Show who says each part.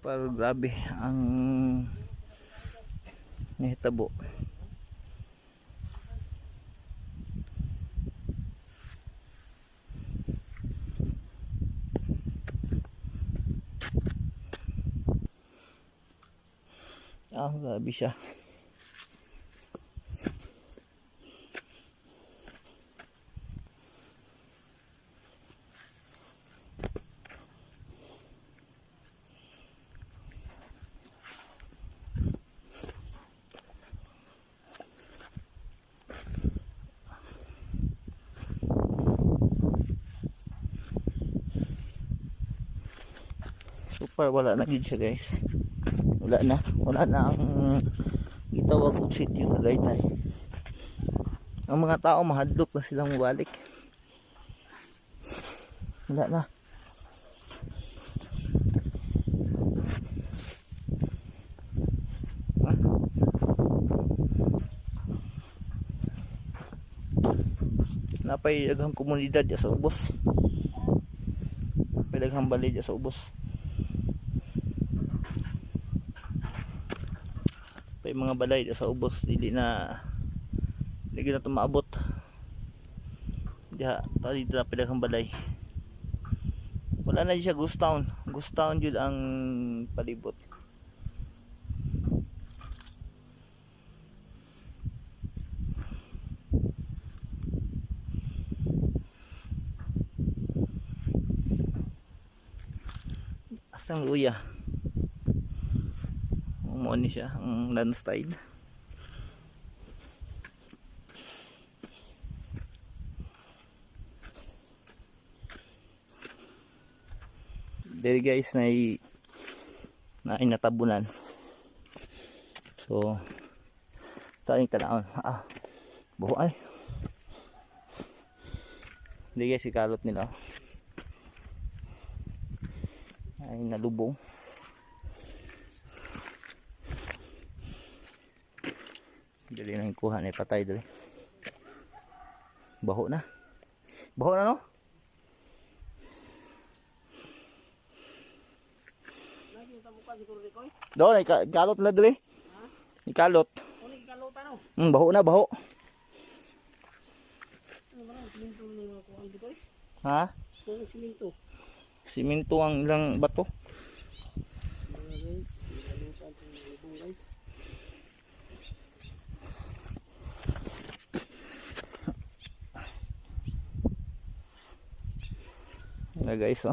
Speaker 1: Pero grabe ang nahitabo. Grabe siya. Super wala na gid siya guys. Wala na ang gitawag og sitio Tagaytay. Ang mga tao mahadlok na silang mabalik. Wala na. Napay daghang komunidad ya sa ubos. Napay daghang balay ya sa ubos. May mga balay sa ubos dili na tumaabot diha tadi na pidaghang balay. Wala na siya ghost town jud ang palibot. Asang luya mo ni siya ang landslide. There guys na natabunan. So taring tanawon. Buho ay. Hindi guys ikalot nila. Ay nalubong. Dili na yung kuha na ipatay dali. Baho na no? Doon, ikalot na dali. Ikalot. Baho na, baho. Ha? Siminto ang ilang bato. Na guys,